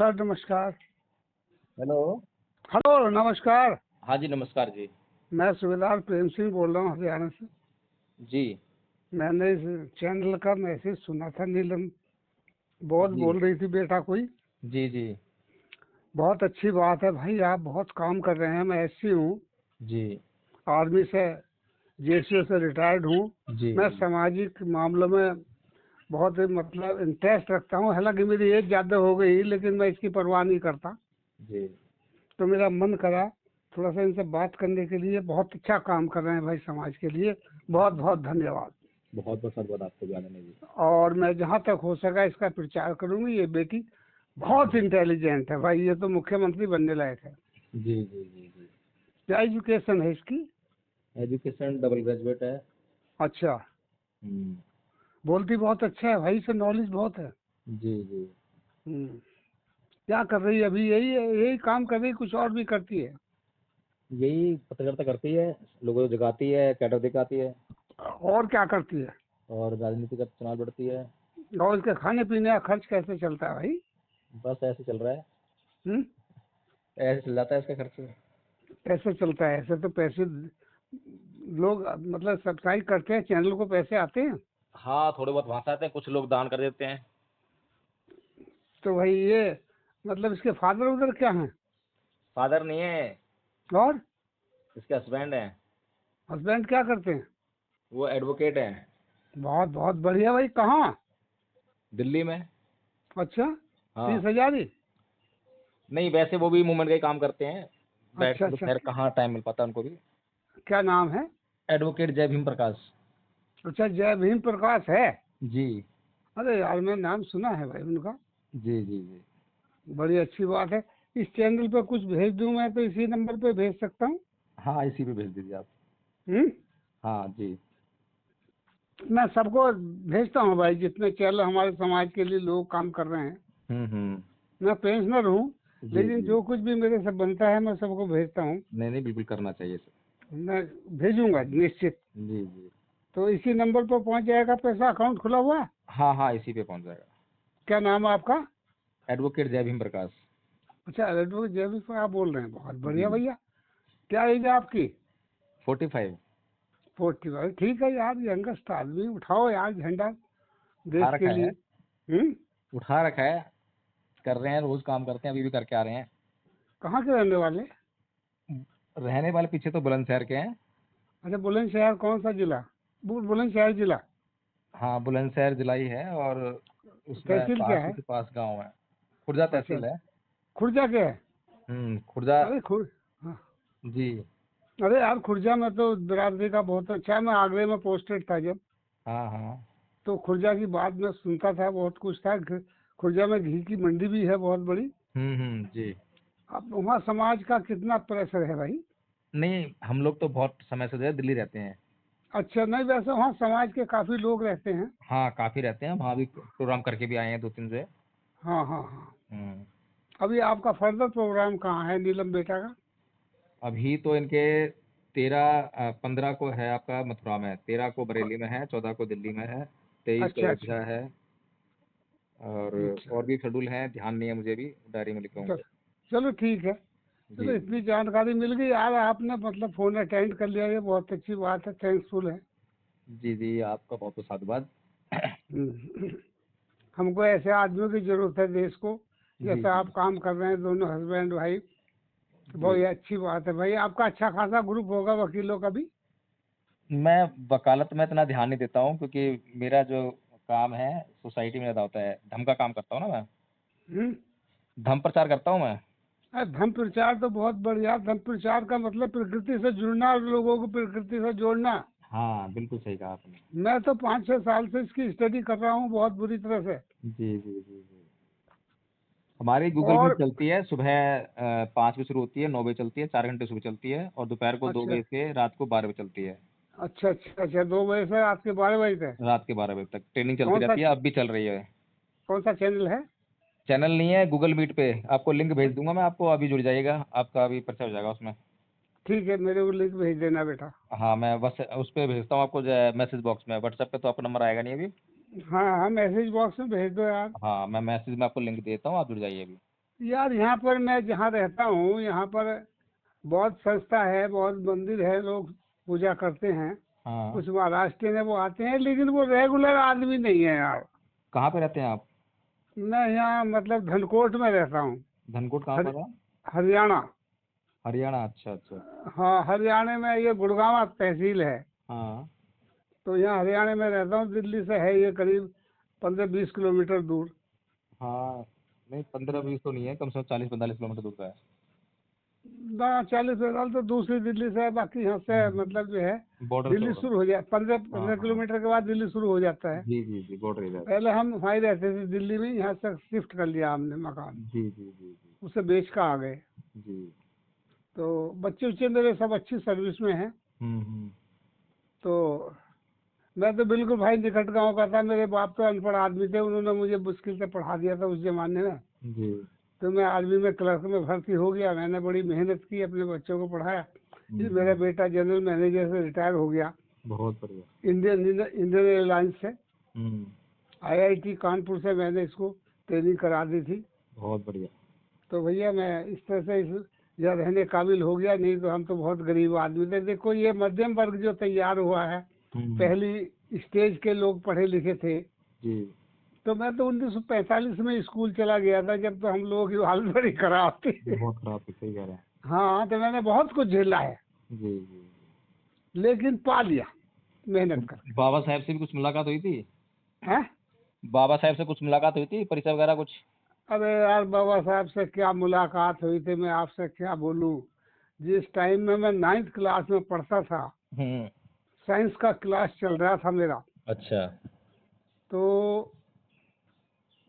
Sir नमस्कार। Hello. Hello नमस्कार। हाँ जी, नमस्कार जी। मैं सूबेदार प्रेम सिंह बोल रहा हूँ हरियाणा से। जी। मैंने इस चैनल का मैसेज सुना था, नीलम बहुत जी। बोल रही थी बेटा कोई। जी। जी। बहुत अच्छी बात है भाई, आप बहुत काम कर रहे हैं। मैं एससी हूँ, जी। आर्मी से, जेसीओ से रिटायर्ड हूँ। जी। मैं जी। सामाजिक मामलों में बहुत मतलब इंटरेस्ट रखता हूँ। हालांकि मेरी एज ज़्यादा हो गई, लेकिन मैं इसकी परवाह नहीं करता। जी। तो मेरा मन करा थोड़ा सा इनसे बात करने के लिए। बहुत अच्छा काम कर रहे हैं भाई समाज के लिए। बहुत बहुत धन्यवाद। बहुत बहुत धन्यवाद आपको भी आने में जी। और मैं जहाँ तक हो सका इसका प्रचार करूंगी। ये बेटी बहुत इंटेलिजेंट है भाई, ये तो मुख्यमंत्री बनने लायक है। जी। जी। जी। जी। क्या एजुकेशन है इसकी? एजुकेशन डबल ग्रेजुएट है। अच्छा। हम्म। बोलती बहुत अच्छा है भाई, से नॉलेज बहुत है। जी। जी। हम्म। क्या कर रही है अभी? यही काम कर रही है, कुछ और भी करती है? यही पत्रकारिता करती है, लोगों को जगाती है, कैडर दिखाती है और क्या करती है? और राजनीति का चुनाव लड़ती है। और इसके खाने पीने का खर्च कैसे चलता है भाई? बस ऐसे चल रहा है, हम्म। ऐसे चल जाता है इसका खर्च। कैसे चलता है? ऐसे तो पैसे लोग मतलब सब्सक्राइब करते हैं, चैनल को पैसे आते हैं। हाँ, थोड़े बहुत वहाँ से आते हैं, कुछ लोग दान कर देते हैं। तो भाई ये मतलब इसके फादर उधर क्या हैं? फादर नहीं है, और इसके हस्बैंड हैं। हस्बैंड क्या करते हैं? वो एडवोकेट हैं। बहुत बहुत बढ़िया भाई। कहाँ? दिल्ली में। अच्छा। हाँ। 30,000 ही? नहीं, वैसे वो भी मूवमेंट का ही काम करते हैं। बैठ अच्छा के तो अच्छा। खैर कहाँ टाइम मिल पाता उनको भी। क्या नाम है? एडवोकेट जय भीम प्रकाश। अच्छा, जय भीम प्रकाश है। जी। अरे यार, मैं नाम सुना है भाई उनका। जी। जी। जी। बड़ी अच्छी बात है। इस चैनल पे कुछ भेज दूं मैं तो इसी नंबर पे भेज सकता हूँ? हाँ, इसी पे भेज दीजिए आप। हम्म। हाँ जी। मैं सबको भेजता हूँ भाई, जितने चैनल हमारे समाज के लिए लोग काम कर रहे हैं। हम्म। मैं पेंशनर हूँ, जी। लेकिन जी। जो कुछ भी मेरे से बनता है मैं सबको भेजता हूँ। नहीं नहीं, बिल्कुल करना चाहिए सर। मैं भेजूंगा निश्चित। जी। जी। तो इसी नंबर पर पहुंच जाएगा पैसा? अकाउंट खुला हुआ है? हाँ हाँ, इसी पे पहुंच जाएगा। क्या नाम है आपका? एडवोकेट जय भीम प्रकाश। अच्छा, एडवोकेट जैविक पर आप बोल रहे हैं। बहुत जी। बढ़िया भैया। क्या एज है आपकी? 45। 40 भाई, ठीक है यार, यंगस्ट आदमी। उठाओ यार झंडा उठा देश के रखा लिए। है। हम्म। उठा रखा है। कर रहे हैं, रोज काम करते हैं, अभी भी करके आ रहे हैं। कहाँ के रहने वाले? रहने वाले पीछे तो बुलंदशहर के हैं। अच्छा, बुलंदशहर कौन सा जिला? बुलंदशहर जिला। हाँ, बुलंदशहर जिला ही है, और उसमें तहसील क्या पहाड़पुर है? के पास गांव है। खुर्जा अच्छा, तहसील है। खुर्जा क्या है? खुर्जा। अरे हाँ। जी। अरे यार, खुर्जा में तो बिरादरी का बहुत अच्छा है। मैं आगरे में पोस्टेड था जब, हाँ हाँ। तो खुर्जा की बात मैं सुनता था, बहुत कुछ था। खुर्जा में घी की मंडी भी है बहुत बड़ी। जी। अब वहाँ समाज का कितना प्रेशर है भाई? नहीं, हम लोग तो बहुत समय से जो है दिल्ली रहते हैं। अच्छा, नहीं वैसे वहाँ समाज के काफी लोग रहते हैं। हाँ, काफी रहते हैं, वहाँ भी प्रोग्राम करके भी आए हैं 2-3 से। हाँ हाँ हाँ। हम्म। अभी आपका फर्दर प्रोग्राम कहाँ है नीलम बेटा का? अभी तो इनके 13-15 को है आपका मथुरा में, 13 को बरेली में है, 14 को दिल्ली में है, 23 को अच्छा अच्छा अयोध्या है। और अच्छा। और भी शेड्यूल हैं, ध्यान नहीं है मुझे भी, डायरी में लिखे चल, होंगे। चलो ठीक है। जी। चलो, इतनी जानकारी मिल गई यार, आपने मतलब फोन अटेंड कर लिया, ये बहुत अच्छी बात है। थैंक्सफुल है। जी। जी, आपका बहुत बहुत साधुवाद। हम्म। हमको ऐसे आदमियों की जरूरत है देश को, जी। जैसे जी। आप काम कर रहे हैं दोनों हस्बैंड वाइफ। बहुत जी। ही अच्छी बात है भाई। आपका अच्छा खासा ग्रुप होगा वकीलों का भी? मैं वकालत में इतना ध्यान नहीं देता हूँ, क्योंकि मेरा जो काम है सोसाइटी में ज़्यादा होता है, धर्म का काम करता हूँ ना मैं। हम्म। धर्म प्रचार करता हूँ मैं। अरे धर्म प्रचार तो बहुत बढ़िया। धर्म प्रचार का मतलब प्रकृति से जुड़ना और लोगों को प्रकृति से जोड़ना। हाँ, बिल्कुल सही कहा आपने। मैं तो 5-6 साल से इसकी स्टडी कर रहा हूँ बहुत बुरी तरह से। जी। जी। जी। जी। हमारी गूगल मीट और चलती है, सुबह 5 बजे शुरू होती है, 9 बजे चलती है, 4 घंटे सुबह चलती है, और दोपहर को 2 अच्छा बजे से रात को 12 बजे चलती है। अच्छा अच्छा अच्छा, 2 बजे से रात के 12 बजे तक? रात के 12 बजे तक ट्रेनिंग चलती कौन सा रहती है, अब भी चल रही है। कौन सा चैनल है? चैनल नहीं है, गूगल मीट पे आपको लिंक भेज दूंगा मैं, आपको अभी जुड़ जाइएगा, आपका अभी परिचय हो जाएगा उसमें। ठीक है, मेरे को लिंक भेज देना बेटा। हाँ, मैं बस उस पे भेजता हूँ आपको, मैसेज बॉक्स में। व्हाट्सएप पे तो आपका नंबर आएगा नहीं अभी। हाँ हाँ, मैसेज बॉक्स में भेज दो यार। हाँ, मैं मैसेज में आपको लिंक देता हूँ, आप जुड़ जाइए अभी। यार यहाँ पर मैं जहाँ रहता हूँ यहाँ पर बहुत संस्था है, बहुत मंदिर है, लोग पूजा करते हैं। हाँ। कुछ महाराष्ट्र में वो आते हैं, लेकिन वो रेगुलर आदमी नहीं है यार। कहाँ पे रहते हैं आप? मैं यहाँ मतलब धनकोट में रहता हूँ। धनकोट कहाँ हर, पर है? हरियाणा। हरियाणा, अच्छा अच्छा। हाँ, हरियाणा में ये गुड़गांव तहसील है। हाँ तो यहाँ हरियाणा में रहता हूँ। दिल्ली से है ये करीब 15-20 किलोमीटर दूर। हाँ, नहीं 15-20 तो नहीं है, कम से कम 40-45 किलोमीटर दूर का है। ना 40-45 तो दूसरी दिल्ली से है, बाकी यहाँ से मतलब जो है बॉर्डर से दिल्ली होगा। शुरू हो जाए, पंद्रह हाँ पंद्रह हाँ, किलोमीटर के बाद दिल्ली शुरू हो जाता है। जी जी जी, बॉर्डर एरिया। पहले हम वहीं रहते थे दिल्ली में, यहाँ से शिफ्ट कर लिया हमने मकान। जी जी जी जी उसे बेच कर आ गए। जी। तो बच्चे उच्चे मेरे सब अच्छी सर्विस में हैं। हम्म। तो मैं तो बिल्कुल भाई निकट गांव का था। मेरे बाप तो अनपढ़ आदमी थे, उन्होंने मुझे मुश्किल से पढ़ा दिया था उस जमाने में। जी। तो मैं आर्मी में क्लर्क में भर्ती हो गया। मैंने बड़ी मेहनत की, अपने बच्चों को पढ़ाया। फिर मेरा बेटा जनरल मैनेजर से रिटायर हो गया, बहुत बढ़िया। इंडियन एयरलाइंस से। हम्म। आईआईटी कानपुर से मैंने इसको ट्रेनिंग करा दी थी। बहुत बढ़िया। तो भैया मैं इस तरह से इस यह रहने काबिल हो गया, नहीं तो हम तो बहुत गरीब आदमी थे। देखो ये मध्यम वर्ग जो तैयार हुआ है, पहली स्टेज के लोग पढ़े लिखे थे। जी। तो मैं तो 1945 में स्कूल चला गया था, जब तो हम लोगों की हालत बड़ी खराब थी। बहुत खराब थी, सही कह रहे हैं। हाँ, तो मैंने बहुत कुछ झेला है, जी जी। लेकिन पा लिया मेहनत कर। बाबा साहब से भी कुछ मुलाकात हुई थी? हैं? बाबा साहब से कुछ मुलाकात हुई थी, परिचय वगैरह कुछ? अरे यार, बाबा साहब से क्या मुलाकात हुई थी, मैं आपसे क्या बोलूं। जिस टाइम में मैं 9th क्लास में पढ़ता था, हम्म। साइंस का क्लास चल रहा था मेरा। अच्छा। तो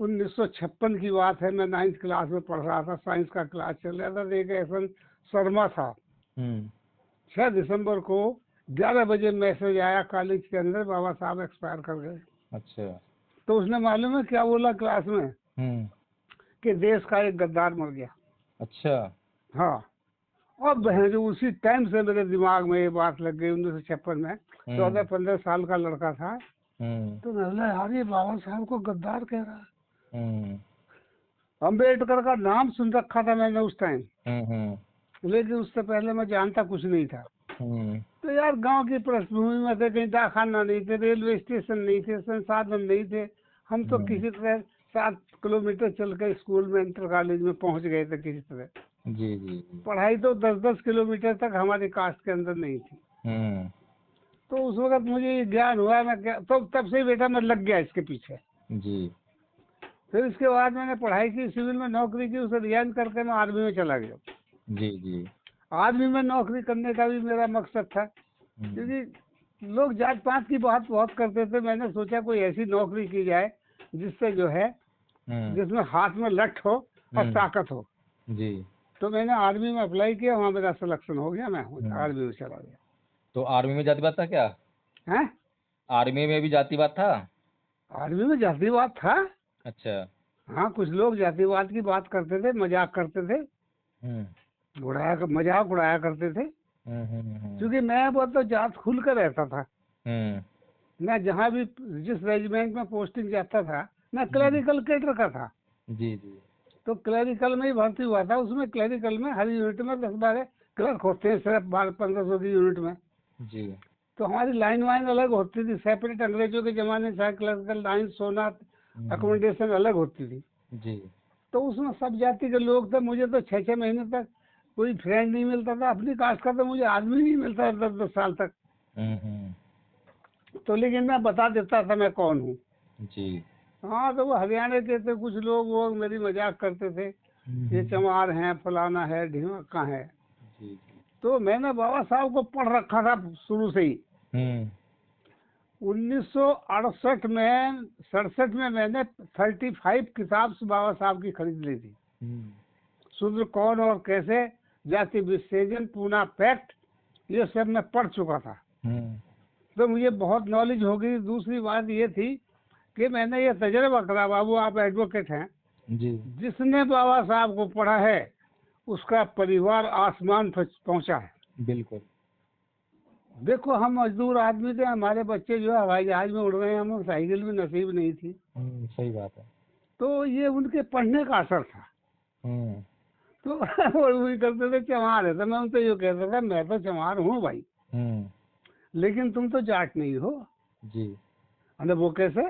1956 की बात है, मैं 9th क्लास में पढ़ रहा था, साइंस का क्लास चल रहा था। तो एक ऐसा शर्मा था। हम्म। 6 दिसंबर को 11 बजे मैसेज आया कॉलेज के अंदर, बाबा साहब एक्सपायर कर गए। अच्छा। तो उसने मालूम है क्या बोला क्लास में, हम्म। कि देश का एक गद्दार मर गया। अच्छा। हाँ। और बहन जो उसी टाइम से मेरे दिमाग में ये बात लग गई। 1956 में 14-15 साल का लड़का था। हम्म। तो मैं बोला यार, ये बाबा साहब को गद्दार कह रहा है। हम्म। अम्बेडकर का नाम सुन रखा था मैंने उस टाइम, हम्म। लेकिन उससे पहले मैं जानता कुछ नहीं था। हम्म। तो यार गांव की पृष्ठभूमि में थे, कहीं डाकखाना नहीं थे, रेलवे स्टेशन नहीं थे, संसाधन नहीं थे। हम तो किसी तरह 7 किलोमीटर चल कर स्कूल में, इंटर कॉलेज में पहुंच गए थे किसी तरह। जी जी जी। पढ़ाई तो 10-10 किलोमीटर तक हमारी कास्ट के अंदर नहीं थी। हम्म। तो उस वक्त मुझे ये ज्ञान हुआ, मैं क्या तो तब से ही बेटा मैं लग गया इसके पीछे। जी फिर इसके बाद मैंने पढ़ाई की, सिविल में नौकरी की, उसे रिजाइन करके मैं आर्मी में चला गया। जी जी। आर्मी में नौकरी करने का भी मेरा मकसद था, क्योंकि लोग जात पात की बात बहुत करते थे। मैंने सोचा कोई ऐसी नौकरी की जाए जिससे जो है, जिसमें हाथ में लठ हो और ताकत हो। जी। तो मैंने आर्मी में अप्लाई किया, वहाँ मेरा सिलेक्शन हो गया, मैं आर्मी में चला गया। तो आर्मी में जातिवाद था क्या? हैं? आर्मी में भी जातिवाद था? आर्मी में जातिवाद था। अच्छा। हाँ, कुछ लोग जातिवाद की बात करते थे, मजाक करते थे, मजाक उड़ाया करते थे। क्योंकि मैं वो तो जात खुल कर रहता था। मैं जहाँ भी जिस रेजिमेंट में पोस्टिंग जाता था, मैं क्लरिकल कैडर का था। जी जी। तो क्लरिकल में ही भर्ती हुआ था। उसमें क्लरिकल में हर यूनिट में 10-12 क्लर्क होते हैं, सिर्फ 1200-1500 की यूनिट में। जी। तो हमारी लाइन वाइन अलग होती थी, सेपरेट। अंग्रेजों के जमाने से क्लरिकल लाइन, सोना, अकोमोडेशन अलग होती थी। जी। तो उसमें सब जाति के लोग थे। मुझे तो 6-6 महीने तक कोई फ्रेंड नहीं मिलता था अपनी कास्ट का। तो मुझे आदमी नहीं मिलता 10-10 साल तक। तो लेकिन मैं बता देता था मैं कौन हूँ। जी। हाँ, तो वो हरियाणा के थे कुछ लोग, वो मेरी मजाक करते थे, ये चमार हैं, फलाना है, ढिमका है। जी। तो मैंने बाबा साहब को पढ़ रखा था शुरू से ही। 1968 में 67 में मैंने 35 किताब बाबा साहब की खरीद ली थी। शूद्र कौन और कैसे, जाति विच्छेदन, पूना पैक्ट, ये सब मैं पढ़ चुका था। तो मुझे बहुत नॉलेज हो गई। दूसरी बात ये थी कि मैंने ये तजर्बा करा। बाबू आप एडवोकेट हैं जी। जिसने बाबा साहब को पढ़ा है उसका परिवार आसमान पर पहुंचा है। बिल्कुल। देखो हम मजदूर आदमी थे, हमारे बच्चे जो है हवाई जहाज में उड़ रहे हैं, हमें साइकिल भी नसीब नहीं थी। सही बात है। तो ये उनके पढ़ने का असर था। तो वो वही करते थे चमार है, तो मैं उनसे ये कहता था मैं तो चमार हूँ भाई, लेकिन तुम तो जाट नहीं हो जी। अरे वो कैसे,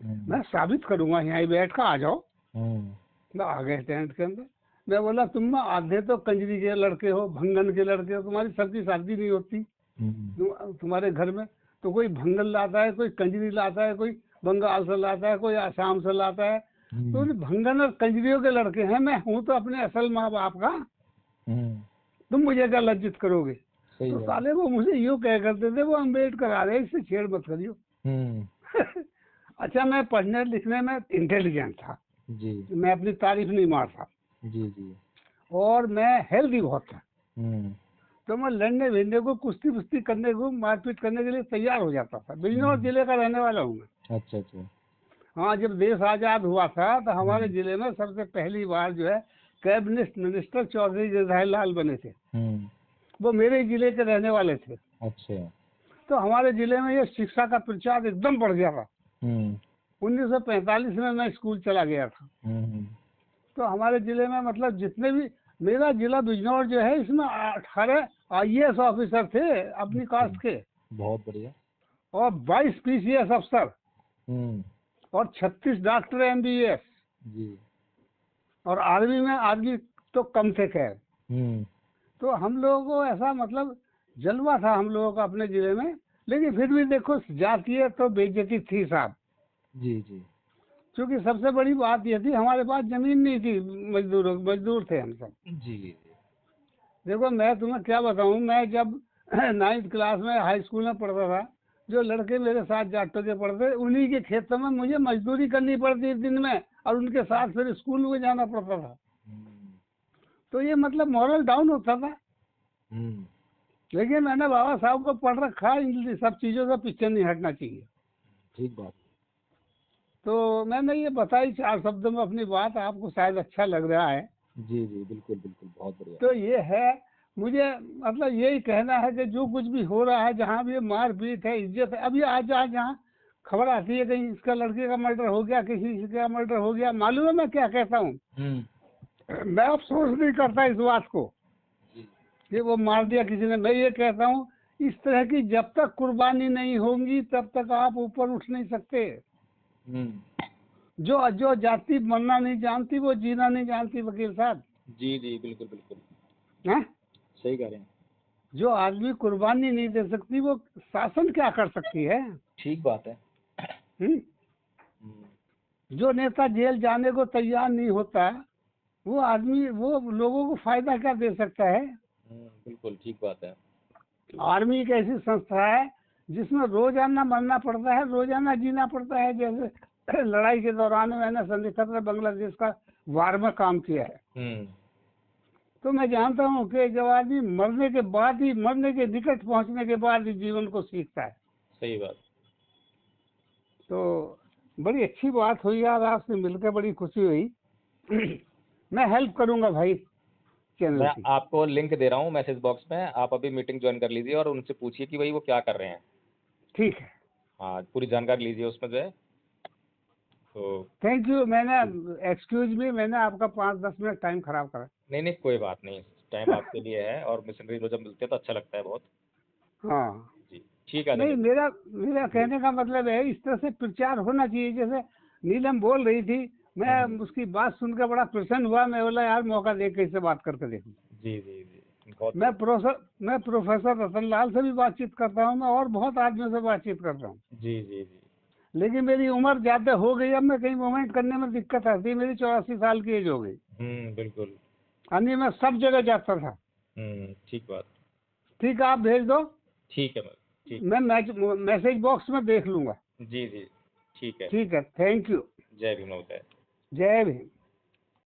मैं साबित करूंगा, यहाँ बैठ कर आ जाओ। तो आ गए टेंट के अंदर। मैं बोला तुम ना आधे तो कंजरी के लड़के हो, भंगन के लड़के हो, तुम्हारी सबकी शादी नहीं होती तुम्हारे घर में, तो कोई भंगन लाता है, कोई कंजरी लाता है, कोई बंगाल से लाता है, कोई आसाम से लाता है, तो उन भंगन और कंजरियों के लड़के हैं, मैं हूँ तो अपने असल माँ बाप का, तुम मुझे क्या लज्जित करोगे। तो साले वो मुझे यूँ कह करते थे, वो अम्बेडकर आ रहे, इससे छेड़ मत करियो। अच्छा, मैं पढ़ने लिखने में इंटेलिजेंट था जी। मैं अपनी तारीफ नहीं मारता जी जी। और मैं हेल्दी बहुत था, तो मैं लड़ने भिड़ने को, कुश्ती पुश्ती करने को, मारपीट करने के लिए तैयार हो जाता था। बिजनौर जिले का रहने वाला हूँ मैं। अच्छा अच्छा। हाँ, जब देश आजाद हुआ था तो हमारे जिले में सबसे पहली बार जो है कैबिनेट मिनिस्टर चौधरी जयधारी लाल बने थे, वो मेरे जिले के रहने वाले थे। अच्छा। तो हमारे जिले में ये शिक्षा का प्रचार एकदम बढ़ गया था। 1945 में मैं स्कूल चला गया था। तो हमारे जिले में मतलब जितने भी, मेरा जिला बिजनौर जो है, इसमें 18 IAS ऑफिसर थे अपनी कास्ट के, बहुत बढ़िया, और 22 PCS अफसर, और 36 डॉक्टर MBBS जी। और आर्मी में आदमी तो कम थे खैर। तो हम लोगों को ऐसा मतलब जलवा था हम लोगों का अपने जिले में, लेकिन फिर भी देखो जातीय तो बेइज्जती थी साहब। जी जी। क्योंकि सबसे बड़ी बात यह थी हमारे पास जमीन नहीं थी, मजदूर थे हम सब। जी जी। देखो मैं तुम्हें क्या बताऊं, मैं जब 9th क्लास में हाई स्कूल में पढ़ता था, जो लड़के मेरे साथ जाटों के पढ़ते, उन्हीं के खेतों में मुझे मजदूरी करनी पड़ती दिन में, और उनके साथ फिर स्कूल में जाना पड़ता था। तो ये मतलब मॉरल डाउन होता था। लेकिन मैंने बाबा साहब को पढ़ रखा, इन सब चीज़ों से पीछे नहीं हटना चाहिए। ठीक बात। तो मैंने ये बताई 4 शब्दों में अपनी बात, आपको शायद अच्छा लग रहा है। जी जी, बिल्कुल बिल्कुल, बहुत बढ़िया। तो ये है, मुझे मतलब यही कहना है कि जो कुछ भी हो रहा है, जहाँ भी मारपीट है, इज्जत है, अभी आज जहाँ खबर आती है कहीं इसका लड़के का मर्डर हो गया, किसी का मर्डर हो गया, मालूम है मैं क्या कहता हूँ, मैं अफसोस नहीं करता इस बात को कि वो मार दिया किसी ने। मैं ये कहता हूँ इस तरह की जब तक कुर्बानी नहीं होगी तब तक आप ऊपर उठ नहीं सकते। जो जो जाति मरना नहीं जानती वो जीना नहीं जानती वकील साहब। जी जी, बिल्कुल बिल्कुल, हैं? सही कह रहे हैं। जो आदमी कुर्बानी नहीं दे सकती वो शासन क्या कर सकती है। ठीक बात है। जो नेता जेल जाने को तैयार नहीं होता, वो आदमी वो लोगों को फायदा क्या दे सकता है। बिल्कुल ठीक बात है। आर्मी एक ऐसी संस्था है जिसमें रोजाना मरना पड़ता है, रोजाना जीना पड़ता है। जैसे लड़ाई के दौरान मैंने संधिखत में बांग्लादेश का वार में काम किया है, तो मैं जानता हूँ कि जब आदमी मरने के बाद ही, मरने के निकट पहुँचने के बाद ही जीवन को सीखता है। सही बात। तो बड़ी अच्छी बात हुई यार, आपसे मिलकर बड़ी खुशी हुई। मैं हेल्प करूंगा भाई चैनल मैं की। आपको लिंक दे रहा हूँ मैसेज बॉक्स में, आप अभी मीटिंग ज्वाइन कर लीजिए और उनसे पूछिए कि भाई वो क्या कर रहे हैं। ठीक है, हाँ, पूरी जानकारी लीजिए उसमें जो है। तो थैंक यू। मैंने एक्सक्यूज मी, मैंने आपका 5-10 मिनट टाइम खराब करा। नहीं नहीं, कोई बात नहीं, टाइम आपके लिए है, और मिशनरी जब मिलते हैं तो अच्छा लगता है बहुत। हाँ जी ठीक है। नहीं, मेरा कहने का मतलब है इस तरह से प्रचार होना चाहिए। जैसे नीलम बोल रही थी, मैं उसकी बात सुनकर बड़ा प्रसन्न हुआ। मैं बोला यार मौका दे के इससे बात करके देखूं। जी जी जी, बहुत। मैं प्रोफेसर रतन लाल से भी बातचीत करता हूँ, मैं और बहुत आदमियों से बातचीत करता हूँ। जी जी जी। लेकिन मेरी उम्र ज्यादा हो गई, अब मैं कहीं मूवमेंट करने में दिक्कत आती है। मेरी 84 साल की एज हो गई। बिल्कुल। अन्य मैं सब जगह जाता था। ठीक बात। ठीक है, आप भेज दो। ठीक है, ठीक। मैं मैसेज बॉक्स में देख लूंगा। जी जी, ठीक है। ठीक है, थैंक यू। जय भीम। जय भीम।